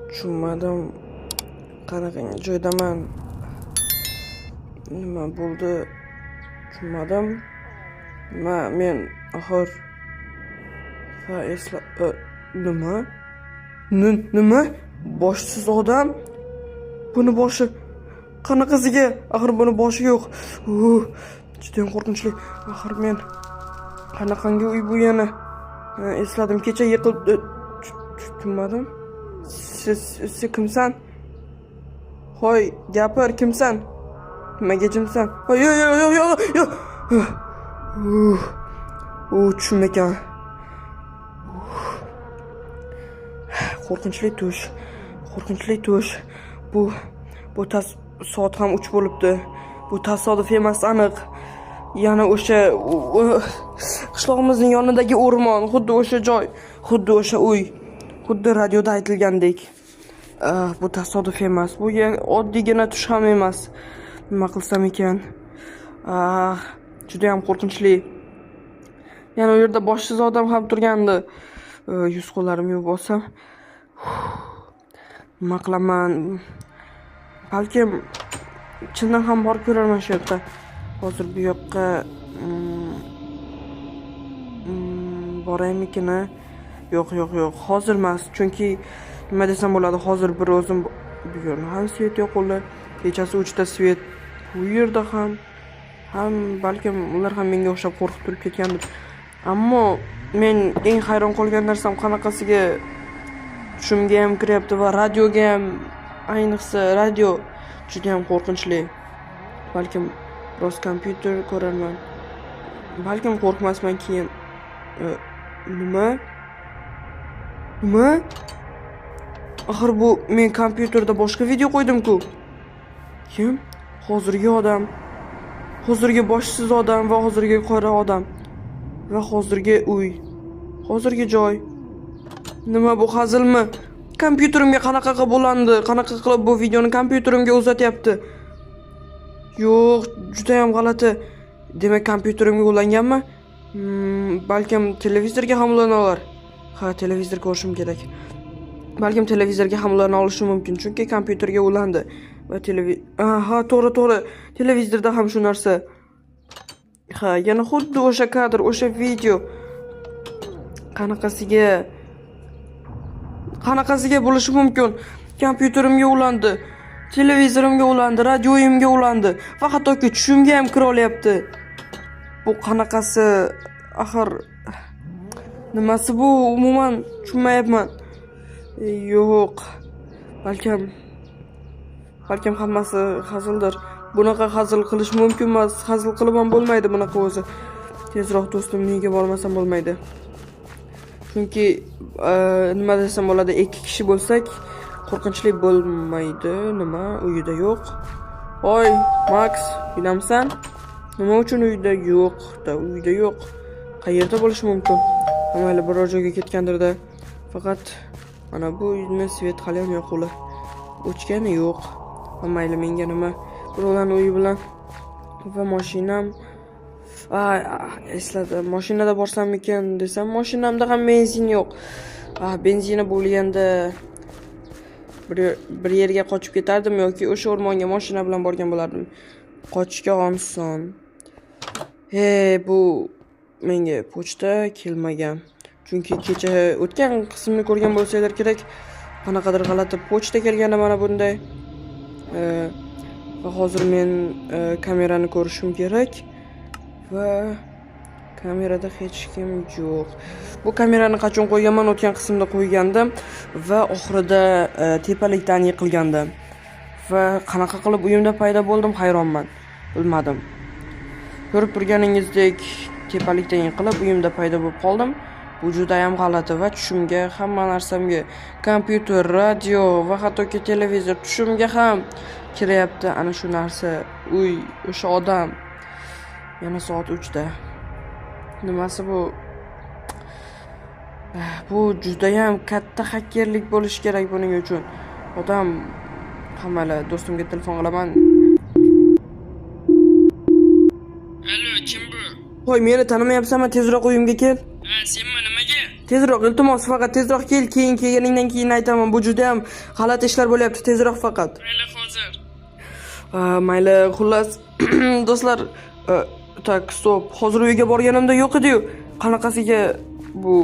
Tushunmadim. Qanaqangi joydaman? Nima bo'ldi? Tushunmadim. Men axir nima? Nima? Boshsiz odam? Buni boshi qanaqasiga? Axir buni boshi yo'q. Juda ham qo'rqinchli. Axir men qanaqangi uy bu yana? Esladim, kecha yiqilib tushunmadim. Siz kimsan? Hoy, gapir, kimsan? Nimaga jimsan? Yo'q. Tushunmagan. Qo'rqinchli tush. Bu soat ham 3 bo'libdi. Bu tasodif emas, aniq. Yana o'sha qishlog'imizning yonidagi o'rmon, xuddi o'sha joy, xuddi o'sha uy, xuddi radioda aytilgandek. Bu tasodif emas. Bu oddiygina tush ham emas. Nima qilsam ekan? Juda ham qo'rqinchli. Yana u yerda boshsiz odam ham turgandi. Yuz qo'llarimni yuvib olsam. Nima qilaman? Balkim chindan ham borib ko'rarman shu yoqqa. Hozir bu yoqqa boraymikin? Yo'q. Hozir emas. Chunki nima desam bo'ladi, hozir bir o'zim bu yerda ham svet yo'qoldi. Kechasi 3 ta svet bu yerda ham balkim ular ham menga o'xshab qo'rqib turib ketgandir. Ammo men eng hayron qolgan narsam qanaqasiga tushimga ham kiryapti va radioga ham, ayniqsa radio juda ham qo'rqinchli. Balkim biroz kompyuter ko'rarman. Balkim qo'rqmasman keyin. Nima? Axir bu men kompyuterda boshqa video qo'ydim-ku. Kim? Hozirgi odam, hozirgi boshsiz odam va hozirgi qora odam va hozirgi uy, hozirgi joy. Nima bu, hazilmi? Kompyuterimga qanaqa qilib bo'landi? Qanaqa qilib bu videoni kompyuterimga uzatyapti? Yo'q, juda ham g'alati. Demak, kompyuterimga ulanganmi? Balkim televizorga ham ulanalar. Televizor ko'rishim kerak. Balkim televizorga ham ulana olishim mumkin, chunki kompyuterga ulandi. Va to'g'ri. Televizorda ham shu narsa. Yana xuddi o'sha kadr, o'sha video. Qanaqasiga bo'lishi mumkin? Kompyuterimga ulandi, televizorimga ulandi, radioyimga ulandi. Va hattoki tushimga ham kira olyapti. Bu qanaqasi? Axir nimasi bu? Umuman tushunmayapman. Yo'q. Balkim hammasi hazildir. Bunaqa hazil qilish mumkin emas. Hazil qilib ham bo'lmaydi bunaqa o'zi. Tezroq do'stimning uyiga bormasam bo'lmaydi. Chunki nima desam bo'ladi, 2 kishi bo'lsak qo'rqinchli bo'lmaydi. Nima? Uyida yo'q. Hoy, Max, bilamsan? Nima uchun uyda yo'q? Uyda yo'q. Qayerda bo'lishi mumkin? Mayli, biror joyga ketgandir-da. Faqat mana bu uyni svet hali ham yo'qlar. O'chgani yo'q. Mayli, menga nima? Birovlarning uyi bilan va mashinam. Esladim. Mashinada borsammikan desam, mashinamda ham benzin yo'q. Benzini bo'lganda bir yerga qochib ketardim yoki o'sha o'rmonga mashina bilan borgan bo'lardim. Qochishga oson. Bu menga pochta kelmagan. Chunki kecha o'tgan qismni ko'rgan bo'lsanglar kerak, qanaqadir g'alati pochta kelganda mana bunday. Va hozir men kamerani ko'rishim kerak va kamerada hech kim yo'q. Bu kamerani qachon qo'yganman? O'tgan qismda qo'ygandim va oxirida tepalikdan yiqilgandim. Va qanaqa qilib uyimda paydo bo'ldim, hayronman. Bilmadim. Ko'rib turganingizdek, tepalikdan yiqilib uyimda paydo bo'lib qoldim. Bu juda ham g'alati va tushimga, hamma narsamga, kompyuter, radio va hattoki televizor tushimga ham kiryapti. Ana shu narsa, uy, o'sha odam. Yana soat 3da. Nimasi bu? Bu juda ham katta hakkerlik bo'lishi kerak buning uchun. Odam hamala do'stimga telefon qilaman. Allo, kim bu? Qo'y, meni tanimayapsanmi? Tezroq uyimga kel. Senmi nimaga? Tezroq iltimos, faqat tezroq kel, keyin kelganingdan keyin aytaman. Bu juda ham g'alati ishlar bo'lyapti. Tezroq faqat. Mayli hozir. Mayli, xullas do'stlar, tak, stop. Hozir uyga borganimda yo'q edi-yu. Qanaqasiga bu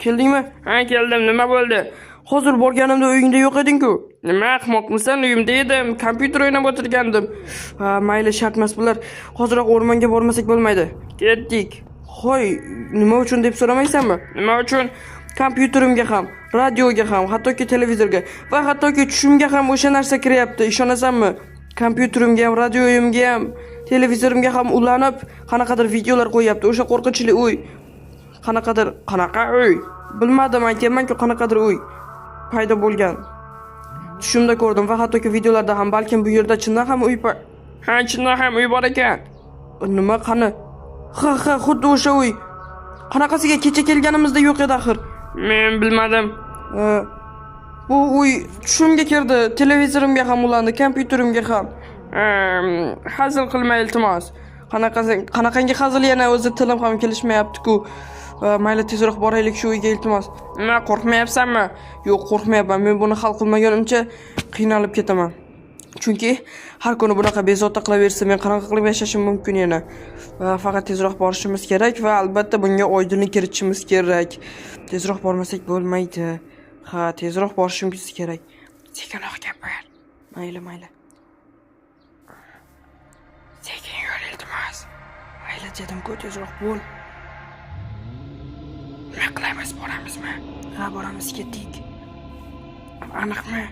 keldingmi? Ha, keldim. Nima bo'ldi? Hozir borganimda uyingda yo'q eding-ku. Nima ahmoqmisan? Uyimda edim. Kompyuter o'ynab o'tirgandim. Mayli, shart emas bular. Hoziroq o'rmonga bormasak bo'lmaydi. Ketdik. Hoy, nima uchun deb so'ramaysanmi? Nima uchun? Kompyuterimga ham, radioga ham, hattoki televizorga va hattoki tushimga ham o'sha narsa kiryapti. Ishonasanmi? Kompyuterimga ham, radioyimga ham, televizorimga ham ulanib, qanaqadir videolar qo'yapti. O'sha qo'rqinchli uy. Qanaqa uy? Bilmadim, aytayman-ku, qanaqadir uy paydo bo'lgan. Tushimda ko'rdim va hattoki videolarda ham, balkim bu yerda chindan ham uy Ha, chindan ham uy bor ekan. Nima qani? Ha, xuddi o'sha uy. Qanaqasiga kecha kelganimizda yo'q edi axir. Men bilmadim. Bu uy tushimga kirdi, televizorimga ham ulandi, kompyuterimga ham. Hazil qilma iltimos. Qanaqangi hazil yana, o'zi tilim ham kelishmayapti-ku. Mayli, tezroq boraylik shu uyga iltimos. Nima, qo'rqmayapsanmi? Yo'q, qo'rqmayapman. Men buni hal qilmagunimcha qiynalib ketaman. Chunki har kuni bunaqa bezovta qilaversa men qanaqa qilib yashashim mumkin yana. Faqat tezroq borishimiz kerak va albatta bunga oydinlik kiritishimiz kerak. Tezroq bormasak bo'lmaydi. Ha, tezroq borishimiz kerak. Sekinroq gapir. Mayli. Sekin yur iltimos. Mayli dedim-ku, tezroq bo'l. Nima qilamiz, boramizmi? Ha, boramiz, ketdik. Aniqmi?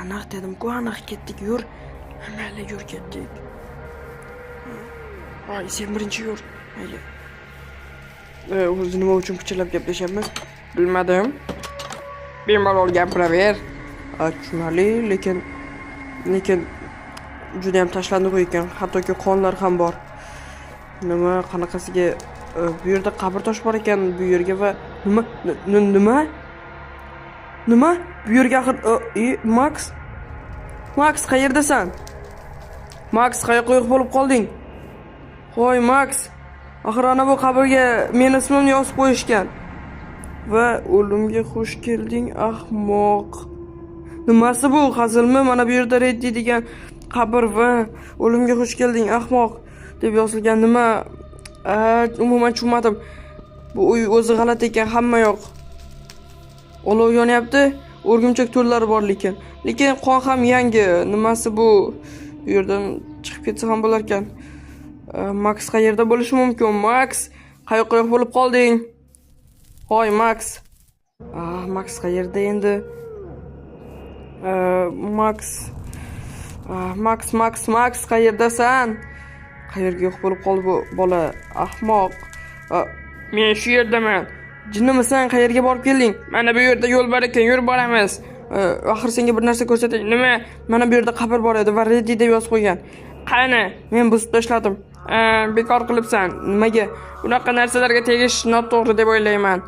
Aniq dedim-ku, aniq ketdik, yur. Mayli, yur ketdik. Voy, sen birinchi yur. Mayli. O'zi nima uchun pichirlab gaplashyapmiz? Bilmadim. Bemalol gapiraver. Tushunarli, lekin juda ham tashlandiq ekan. Hattoki qonlar ham bor. Nima, qanaqasiga bu yerda qabr tosh bor ekan bu yerga va nima? Bu yerga axir Max, qayerdasan? Max, qayoqqa yo'q bo'lib qolding? Hoy, Max. Axir ana bu qabrga men ismimni yozib qo'yishgan. Va o'limga xush kelding, ahmoq. Nimasi bu? Hazilmi? Mana bu yerda Reddi degan qabr va o'limga xush kelding, ahmoq deb yozilgan. Nima? Umuman tushunmadim. Bu uy o'zi g'alati ekan, hamma yoq olov yonyapti, o'rgimchak to'llari bor lekin qon ham yangi. Nimasi bu? Bu yerdan chiqib ketsa ham bo'lar ekan. Max qayerda bo'lishi mumkin? Max, qayoqqa yo'q bo'lib qolding? Hoy, Max. Max qayerda endi? Max, qayerdasan? Qayerga yo'q bo'lib qoldi bu bola, ahmoq. Men shu yerdaman. Jinnimisan? Qayerga borib kelding? Mana bu yerda yo'l bor ekan, yur boramiz. Axir senga bir narsa ko'rsatay. Nima? Mana bu yerda qabr bor edi va Reddi deb yozib qo'ygan. Qani? Men buzib tashladim. Bekor qilibsan. Nimaga? Bunaqa narsalarga tegish noto'g'ri deb o'ylayman.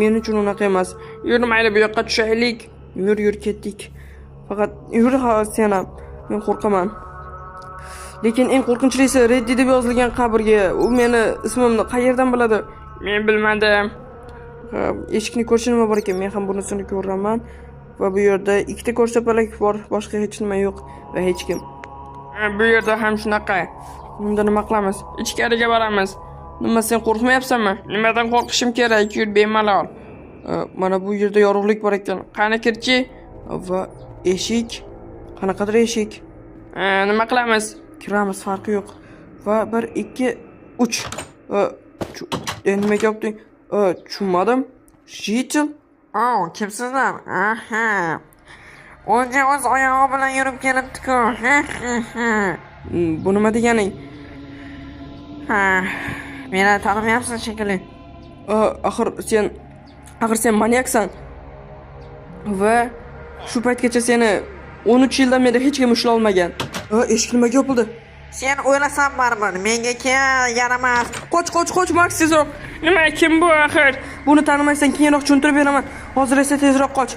Men uchun unaqa emas. Yur, mayli bu yoqqa tushaylik. Yur, ketdik. Faqat yur, sen ham. Men qo'rqaman. Lekin eng qo'rqinchlisi Reddi deb yozilgan qabrga u meni ismimni qayerdan biladi? Men bilmadim. Eshikni ko'rish nima bor ekan? Men ham bunisini ko'raman. Va bu yerda ikkita ko'rsatmalak bor, boshqa hech nima yo'q va hech kim. Bu yerda ham shunaqa. Unda nima qilamiz? Ichkariga boramiz. Nima, sen qo'rqmayapsanmi? Nimadan qo'rqishim kerak? Yur, bemalol. Mana bu yerda yorug'lik bor ekan. Qani kirchi? Va eshik. Qanaqadir eshik. Nima qilamiz? Kiramiz, farqi yo'q. Va 1 2 3. Nima gapding? Tushunmadim. Shitil. Kimsizlar? O'zi o'z oyog'i bilan yurib kelibdi-ku. Bu nima deganing? Meni tanimayapsan shekilli. Axir sen maniaksan. Va shu paytgacha seni 13 yildan beri hech kim ushlay olmagan. Eshik nimaga yopildi? Sen o'ylasan baribir, menga yaramas. Qoch, Max, tezroq. Nima, kim bu axir? Buni tanimaysan, keyinroq tushuntirib beraman. Hozir esa tezroq qoch.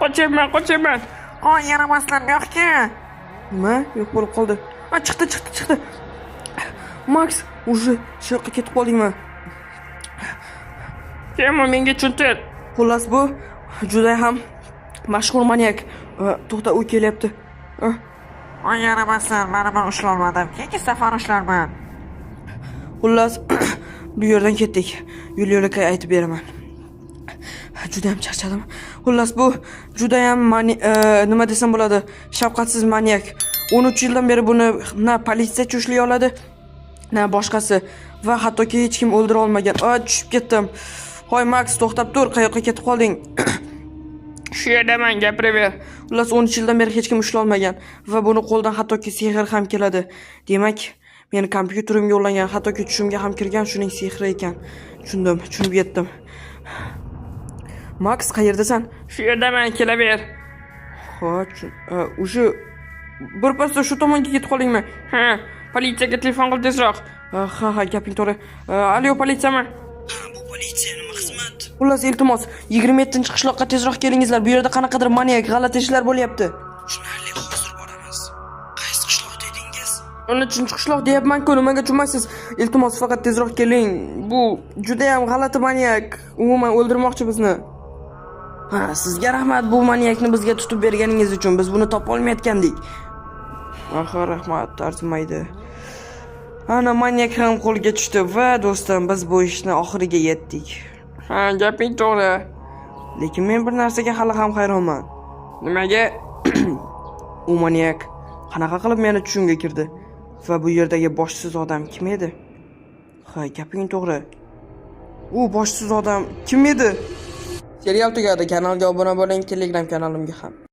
Qochaman. Yaramaslar yo'q-ku. Nima? Yo'q bo'lib qoldi. Chiqdi. Max, уже shu yoqqa ketib qoldingmi? Kim u, menga tushuntir. Xullas bu juda ham mashhur manyak. To'xta, u kelyapti. Voy yaramasın, meni ben ushlolmadim. Keyingi safar ushlarman. Xullas bu yerdan ketdik. Yo'l-yo'lakay aytib beraman. Juda ham charchadim. Xullas bu juda ham nima desam bo'ladi, shafqatsiz manyak. 13 yildan beri buni na politsiya ushlay oladi, na boshqasi va hattoki hech kim o'ldira olmagan. Tushib ketdim. Hoy Max, to'xtab tur, qayoqqa ketib qolding? Shu yerdaman, gapiraver. Xullas 13 yildan beri hech kim ushlay olmagan va buni qo'ldan hattoki sehr ham keladi. Demak, meni kompyuterimga ulangan, hattoki tushimga ham kirgan shuning sehri ekan. Tushunib yetdim. Max, qayerdasan? Shu yerdaman, kelaver. Xo'sh, o'sha bir pasda shu tomonga ketib qoldingmi? Ha, politsiyaga telefon qil tezroq. Ha, gaping to'g'ri. Alo, politsiyami? Bu politsiya, nima xizmat? Xullas, iltimos, 27-qishloqqa tezroq kelingizlar. Bu yerda qanaqadir manyak, g'alati ishlar bo'lyapti. Tushunarli, hozir boramiz. Qaysi qishloq dedingiz? 13-qishloq deyapman-ku, nimaga tushunmaysiz? Iltimos, faqat tezroq keling. Bu juda ham g'alati manyak. Umuman o'ldirmoqchi bizni. Sizga rahmat bu manyakni bizga tutib berganingiz uchun. Biz buni topa olmayotgandik. Rahmat, arzimaydi. Ana manyak ham qo'lga tushdi va do'stim, biz bu ishni oxiriga yetdik. Ha, gaping to'g'ri. Lekin men bir narsaga hali ham hayronman. Nimaga? U manyak qanaqa qilib meni tushimga kirdi? Va bu yerdagi boshsiz odam kim edi? Ha, gaping to'g'ri. U boshsiz odam kim edi? Serial tugadi. Kanalga obuna bo'ling, Telegram kanalimga ham.